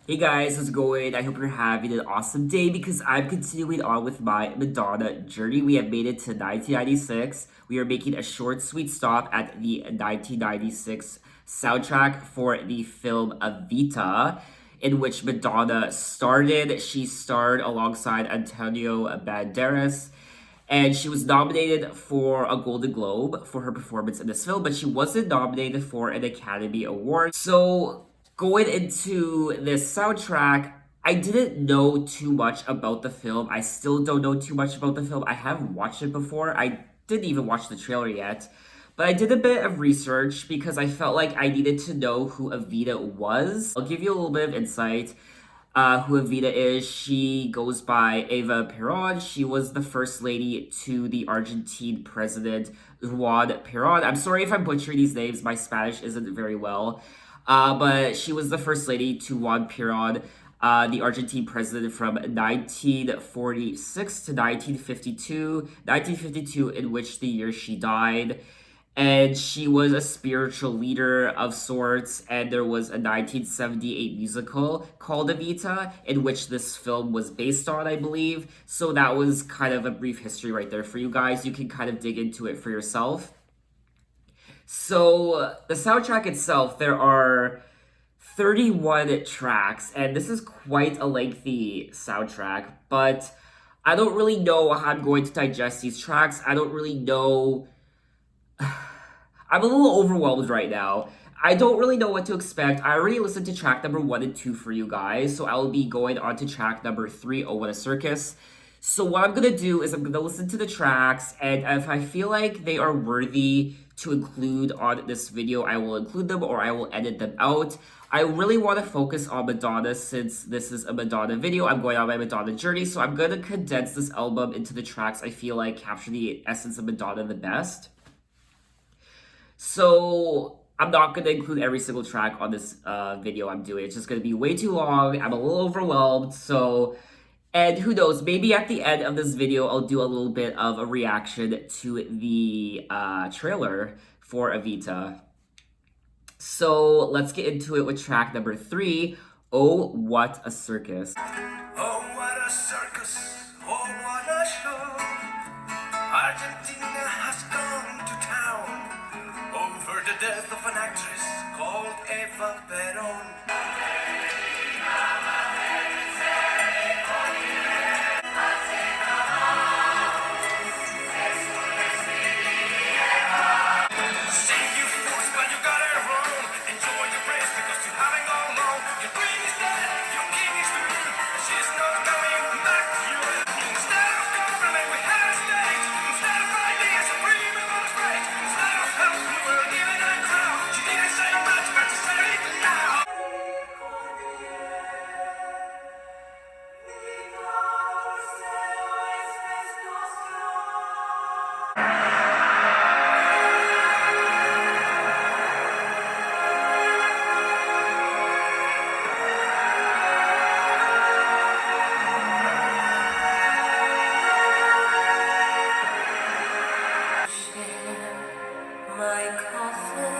Hey guys, how's it going? I hope you're having an awesome day because I'm continuing on with my Madonna journey. We have made it to 1996. We are making a short, sweet stop at the 1996 soundtrack for the film Evita, in which Madonna started. She starred alongside Antonio Banderas. And she was nominated for a Golden Globe for her performance in this film, but she wasn't nominated for an Academy Award. So, going into this soundtrack, I didn't know too much about the film. I still don't know too much about the film. I haven't watched it before. I didn't even watch the trailer yet. But I did a bit of research because I felt like I needed to know who Evita was. I'll give you a little bit of insight. Who Evita is. She goes by Eva Peron. She was the first lady to the Argentine president Juan Peron. I'm sorry if I'm butchering these names. My Spanish isn't very well. But she was the first lady to Juan Peron, the Argentine president from 1946 to 1952. 1952, in which the year she died. And she was a spiritual leader of sorts. And there was a 1978 musical called Evita, in which this film was based on, I believe. So that was kind of a brief history right there for you guys. You can kind of dig into it for yourself. So the soundtrack itself, there are 31 tracks, and this is quite a lengthy soundtrack, but I don't really know how I'm going to digest these tracks. I don't really know. I'm a little overwhelmed right now. I don't really know what to expect. I already listened to track number 1 and 2 for you guys, so I'll be going on to track number 3, Oh What a Circus. So what I'm gonna do is I'm gonna listen to the tracks, and if I feel like they are worthy to include on this video, I will include them or I will edit them out. I really want to focus on Madonna since this is a Madonna video. I'm going on my Madonna journey, so I'm gonna condense this album into the tracks I feel like capture the essence of Madonna the best. So I'm not going to include every single track on this video I'm doing. It's just going to be way too long. I'm a little overwhelmed. So, and who knows, maybe at the end of this video, I'll do a little bit of a reaction to the trailer for Evita. So let's get into it with track number 3, Oh What a Circus. Oh, what a circus! Oh, what a show! Argentina has gone to town over the death of an actress called Eva Peron. Say you forced, but you got it wrong. Enjoy your praise because you haven't gone long. Your dream is dead, your king is through. She's not coming back to you. Instead of government, we had a state. Instead of ideas, a freedom was great. Instead of help, we were given a crown. She didn't say much, but she said it now. My coffin.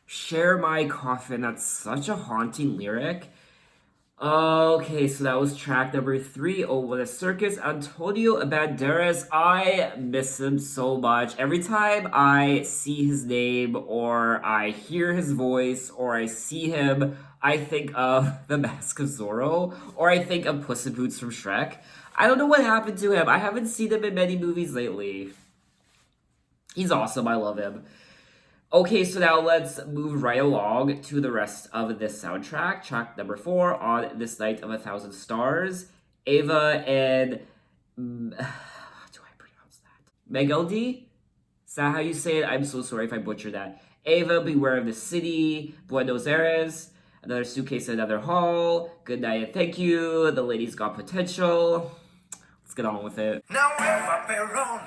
Share my coffin. That's such a haunting lyric. Okay, so that was track number 3. Oh, what a circus. Antonio Banderas. I miss him so much. Every time I see his name, or I hear his voice, or I see him, I think of The Mask of Zorro, or I think of Puss in Boots from Shrek. I don't know what happened to him. I haven't seen him in many movies lately. He's awesome. I love him. Okay, so now let's move right along to the rest of this soundtrack. Track number 4, On This Night of a Thousand Stars. Eva and how do I pronounce that? Megaldi? Is that how you say it? I'm so sorry if I butcher that. Eva, Beware of the City. Buenos Aires. Another Suitcase, Another Hall. Good Night and Thank You. The Lady's Got Potential. Let's get on with it. Now Eva Peron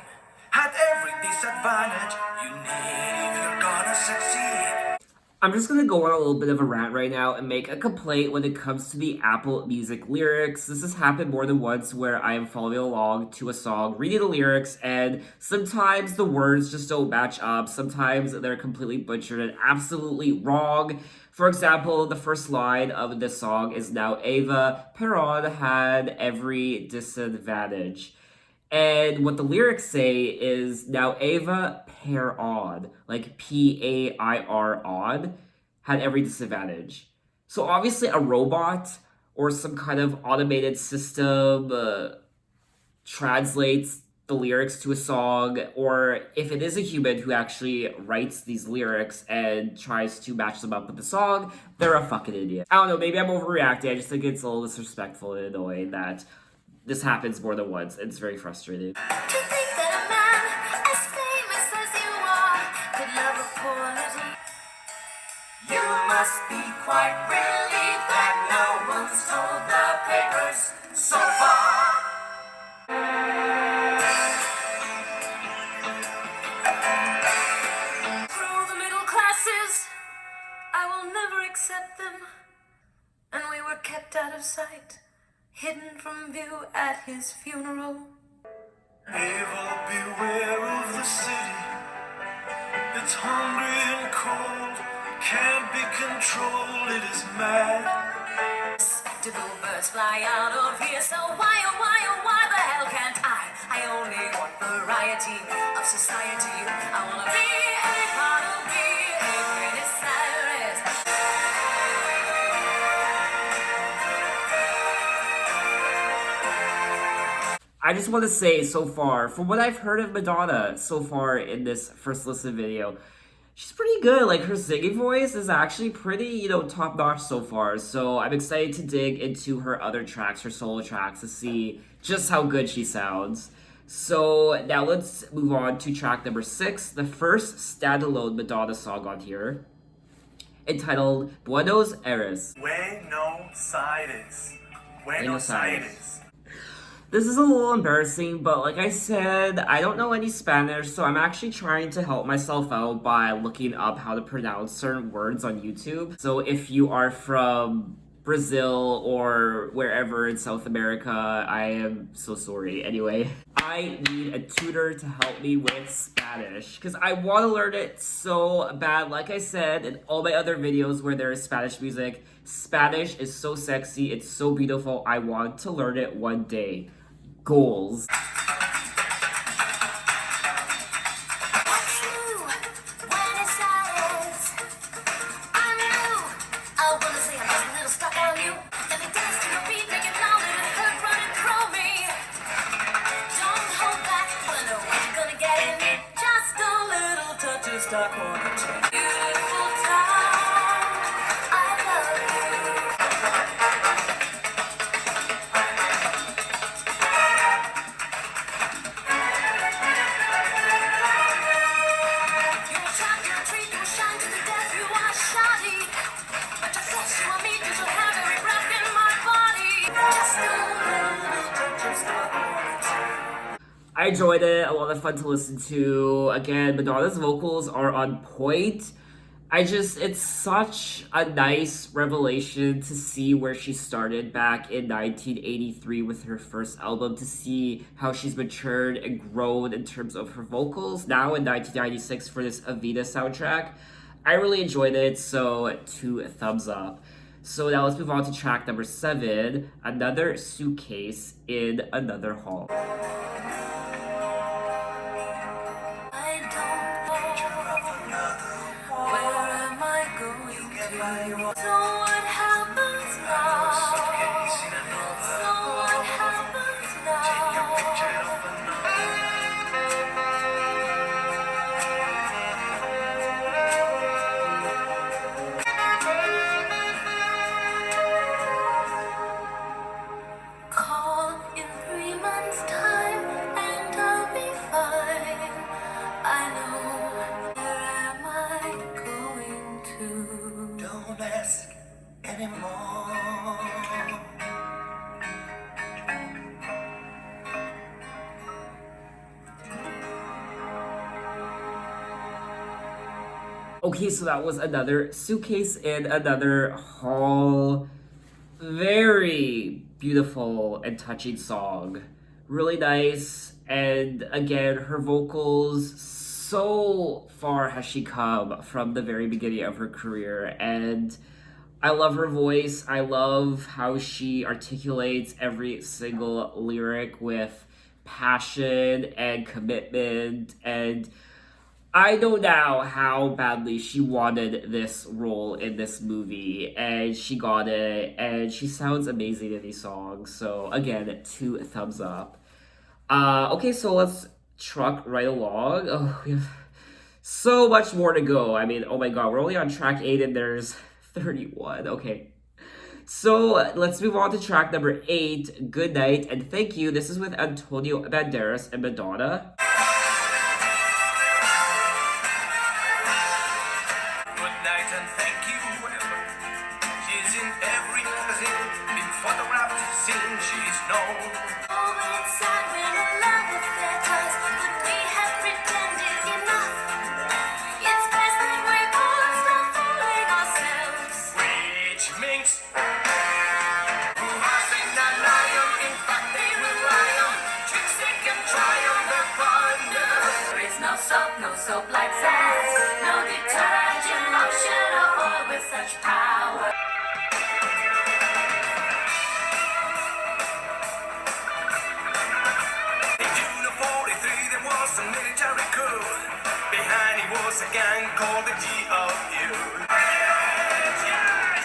had every disadvantage you need if you're gonna succeed. I'm just gonna go on a little bit of a rant right now and make a complaint when it comes to the Apple Music lyrics. This has happened more than once where I am following along to a song, reading the lyrics, and sometimes the words just don't match up. Sometimes they're completely butchered and absolutely wrong. For example, the first line of this song is now Eva Peron had every disadvantage. And what the lyrics say is now Eva Peron, like Pair odd, had every disadvantage. So obviously a robot or some kind of automated system translates the lyrics to a song, or if it is a human who actually writes these lyrics and tries to match them up with the song, they're a fucking idiot. I don't know, maybe I'm overreacting. I just think it's a little disrespectful and annoying that this happens more than once. It's very frustrating. To think that a man as famous as you are could love a poor little. You must be quite relieved that no one's told the papers so far. Through the middle classes, I will never accept them. And we were kept out of sight, hidden from view at his funeral. Eva, beware of the city. It's hungry and cold, can't be controlled, it is mad. Respectable birds fly out of here, so why, oh why, oh why the hell can't I? I only want variety of society. I wanna be a part of a greatest Cyrus. I just want to say so far, from what I've heard of Madonna so far in this first listen video, she's pretty good. Like her singing voice is actually pretty, top notch so far. So I'm excited to dig into her other tracks, her solo tracks, to see just how good she sounds. So now let's move on to track number 6, the first standalone Madonna song on here, entitled Buenos Aires. Buenos Aires. Buenos Aires. This is a little embarrassing, but like I said, I don't know any Spanish, so I'm actually trying to help myself out by looking up how to pronounce certain words on YouTube. So if you are from Brazil or wherever in South America, I am so sorry. Anyway, I need a tutor to help me with Spanish because I want to learn it so bad. Like I said in all my other videos where there is Spanish music, Spanish is so sexy, it's so beautiful. I want to learn it one day. Goals. Stuck on a chain. Beautiful town, I love you. You're a trap, you're a treat, you'll shine to the death, you are shoddy. But your flesh, you are meat, you shall have every breath in my body. Just a little touch of stuck on a chain. I enjoyed it, a lot of fun to listen to. Again, Madonna's vocals are on point. It's such a nice revelation to see where she started back in 1983 with her first album, to see how she's matured and grown in terms of her vocals now in 1996 for this Evita soundtrack. I really enjoyed it, so 2 thumbs up. So now let's move on to track number 7, Another Suitcase in Another Hall. Call in 3 months' time Okay, so that was another suitcase in another haul. Very beautiful and touching song. Really nice. And again, her vocals, so far has she come from the very beginning of her career. And I love her voice. I love how she articulates every single lyric with passion and commitment. And I know now how badly she wanted this role in this movie, and she got it, and she sounds amazing in these songs. So, again, 2 thumbs up. Okay, so let's truck right along. Oh, we have so much more to go. I mean, oh my god, we're only on track 8 and there's 31. Okay. So let's move on to track number 8, Good Night and Thank You. This is with Antonio Banderas and Madonna. Good night and thank you. She's in every magazine, been photographed, seen, she's known. Oh, it's sad when a love affair does, but we have pretended enough. It's best that we both stop fooling ourselves. Which means who has been a lion? In fact, they rely on tricks they can try on their partner. There is no soap like sass, no detergent, lotion, or oil with such power. In June of '43, there was a military coup. Behind it was a gang called the GOU.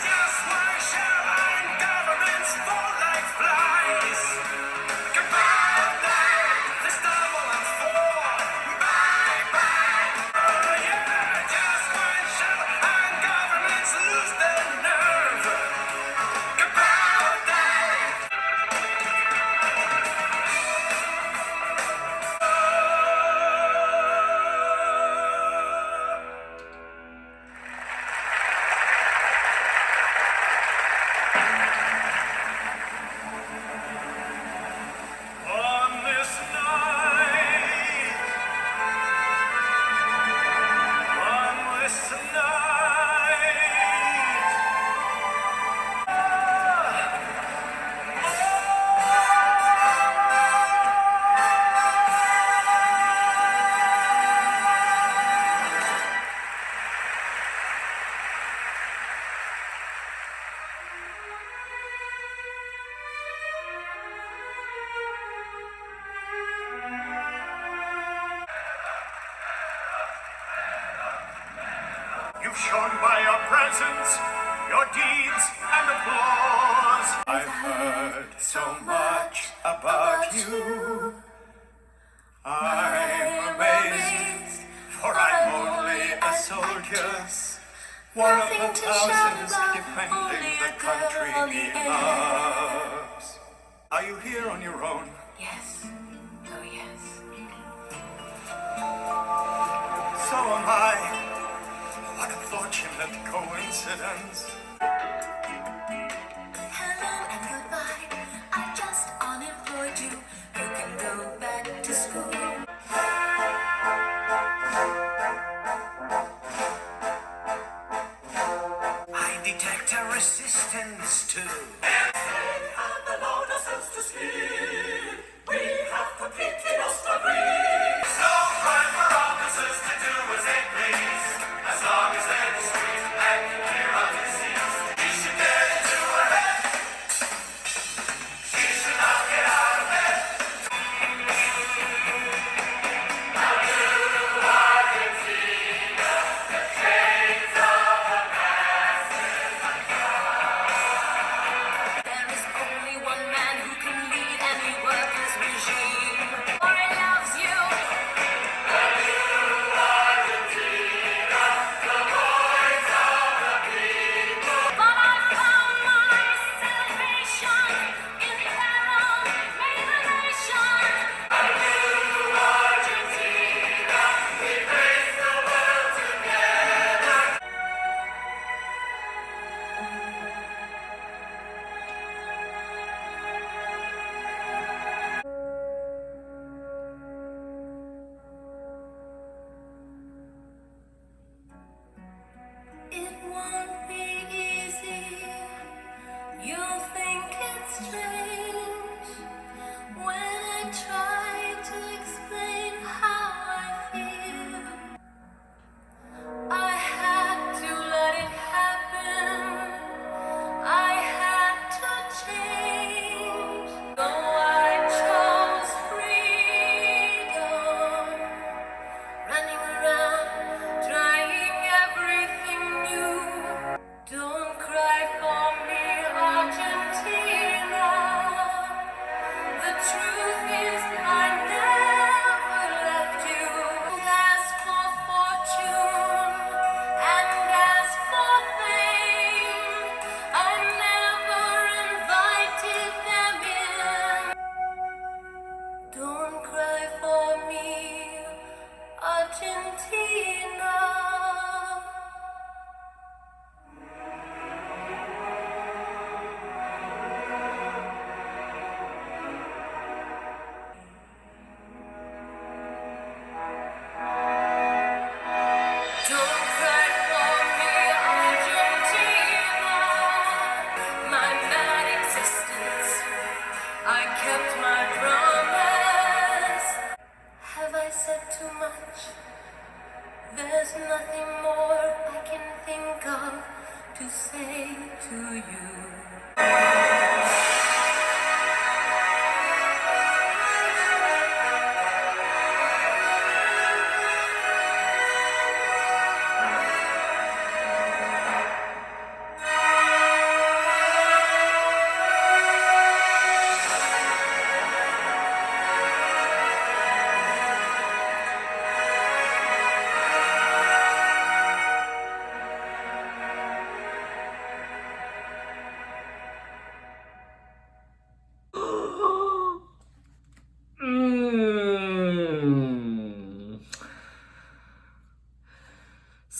Just why shall our governments fall like flies? About that, they stumble and fall. Bye. Oh yeah, just why shall our governments lose their nerve? About that. On this night, on this you've shown by your presence, your deeds, and applause. I've heard so much about you. I'm amazed, for I'm only a soldier, one of the thousands defending the country he loves. Are you here on your own? Yes, oh yes. So am I. What a fortunate coincidence. Hello and goodbye, I just unemployed you. You can go back to school. I detect a resistance too. No crime for officers to do as they please, as long as they're discreet and clear of disease. She should get into her head. She should not get out of bed.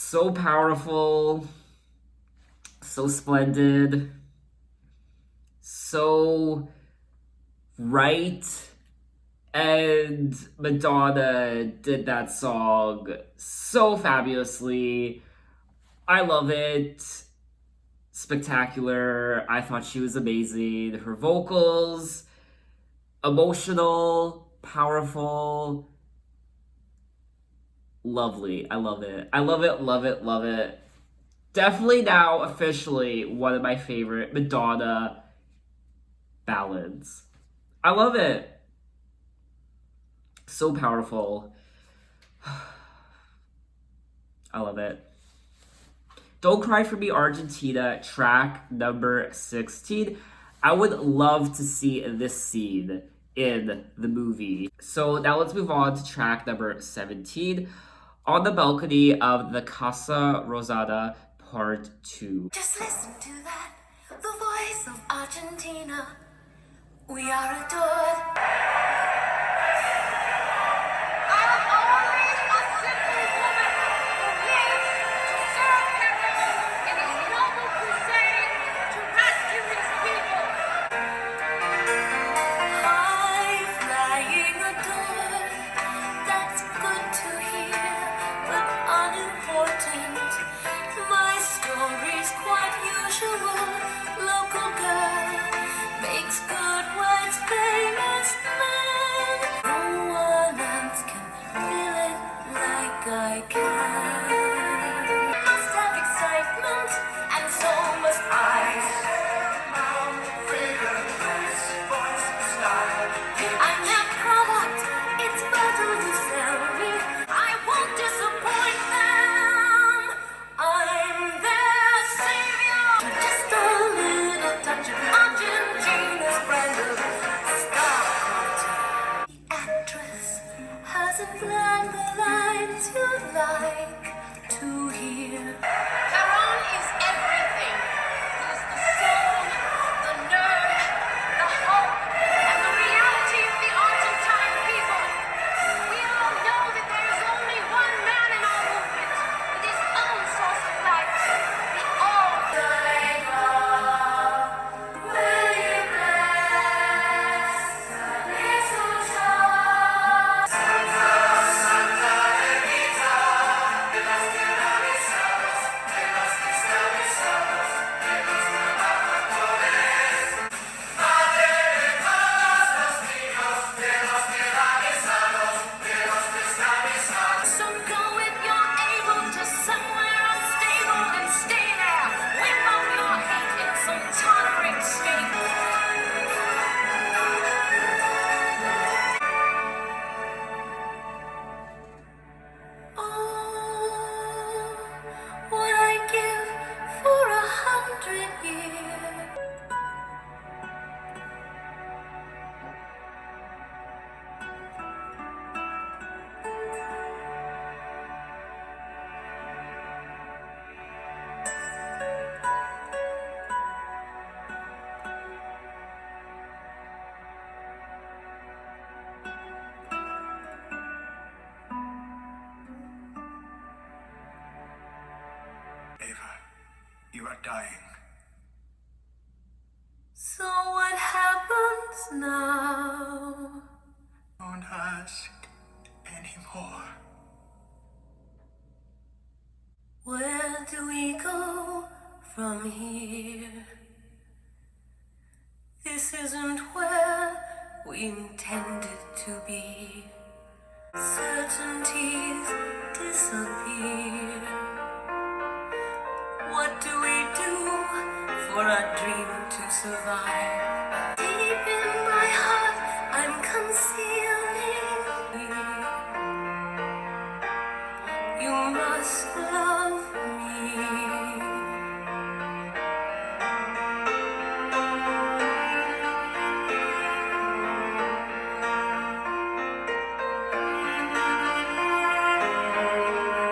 So powerful, so splendid, so right. And Madonna did that song so fabulously. I love it. Spectacular. I thought she was amazing. Her vocals, emotional, powerful, lovely. I love it. I love it, love it, love it. Definitely now officially one of my favorite Madonna ballads. I love it. So powerful. I love it. Don't Cry for Me Argentina, track number 16. I would love to see this scene in the movie. So now let's move on to track number 17. On the Balcony of the Casa Rosada, Part 2. Just listen to that, the voice of Argentina. We are adored. I am only a simple woman who lives to serve Peron in his noble crusade to rescue his people. High flying adored, that's good to hear, but unimportant. My story's quite usual. Local girl makes good words famous man. No one else can feel it like I can. Must have excitement, and so must I. I'm that product, it's better to sell me. I won't disappoint them. I'm their savior. Just a little touch of Argentina's brand of star quality. The actress hasn't learned the lines you'd like to hear. Peron is everything. He's the soul, the nerve, the hope, and the reality of the Argentine people. We all know that there is only one man in our movement with his own source of life. The So go if you're able to somewhere unstable and stay there. Whip up your hate in some tolerant state. Oh, what I give for 100 years. Eva, you are dying. So what happens now? Don't ask anymore. Where do we go from here? This isn't where we intended to be. Certainties disappear. What do we do for our dream to survive? Deep in my heart, I'm concealing. You must love me.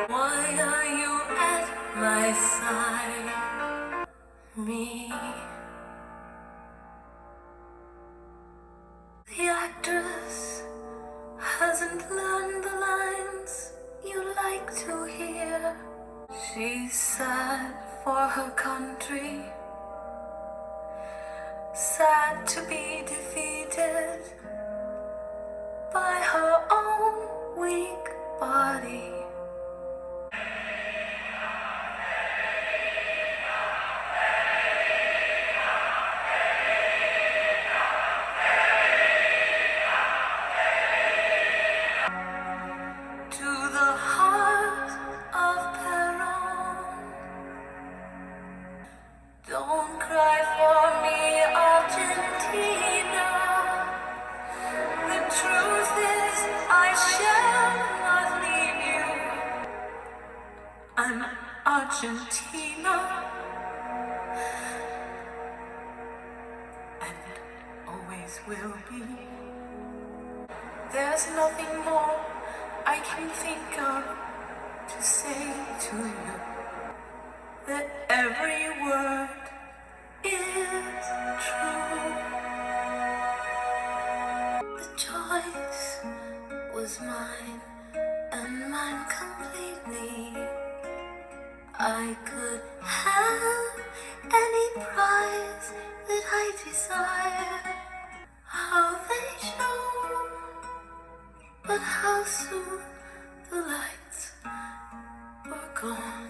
Why are you at my side? Me. The actress hasn't learned the lines you like to hear. She's sad for her country, sad to be defeated by her own weak body. To the heart of Peron, don't cry for me, Argentina. The truth is, I shall not leave you. I'm Argentina, and always will be. There's nothing more I can think of to say to you. That every word is true. The choice was mine, and mine completely. I could have any prize that I desire. How they shone, but how soon the lights were gone.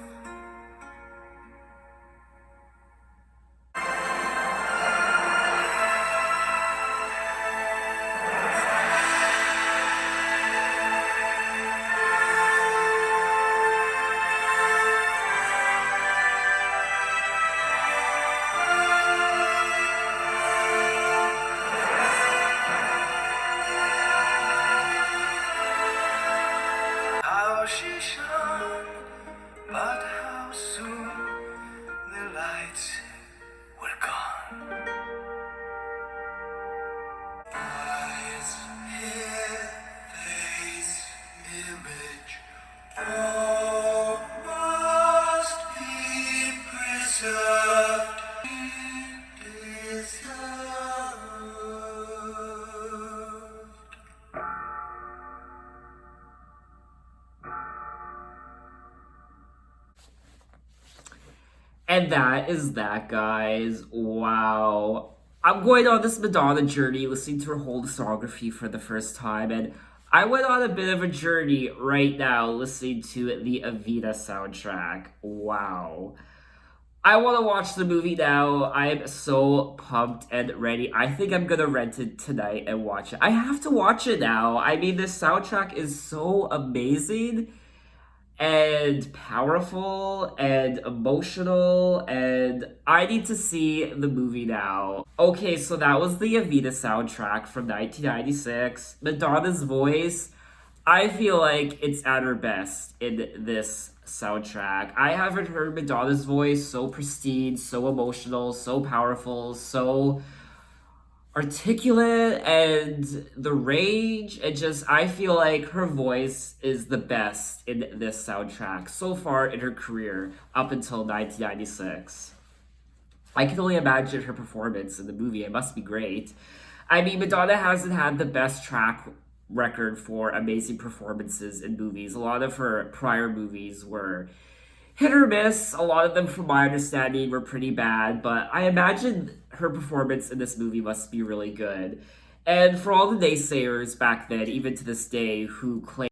How she shone, but how soon the lights were gone. Eyes, hair, face, image, all must be preserved. Deserved. And that is that, guys. Wow. I'm going on this Madonna journey, listening to her whole discography for the first time, and I went on a bit of a journey right now listening to the Evita soundtrack. Wow. I want to watch the movie now. I'm so pumped and ready. I think I'm gonna rent it tonight and watch it. I have to watch it now. I mean, this soundtrack is so amazing and powerful and emotional, and I need to see the movie now. Okay, so that was the Evita soundtrack from 1996. Madonna's voice, I feel like it's at her best in this soundtrack. I haven't heard Madonna's voice so pristine, so emotional, so powerful, so articulate, and the range, and just I feel like her voice is the best in this soundtrack so far in her career up until 1996. I can only imagine her performance in the movie. It must be great. I mean, Madonna hasn't had the best track record for amazing performances in movies. A lot of her prior movies were hit or miss. A lot of them, from my understanding, were pretty bad, but I imagine her performance in this movie must be really good. And for all the naysayers back then, even to this day, who claim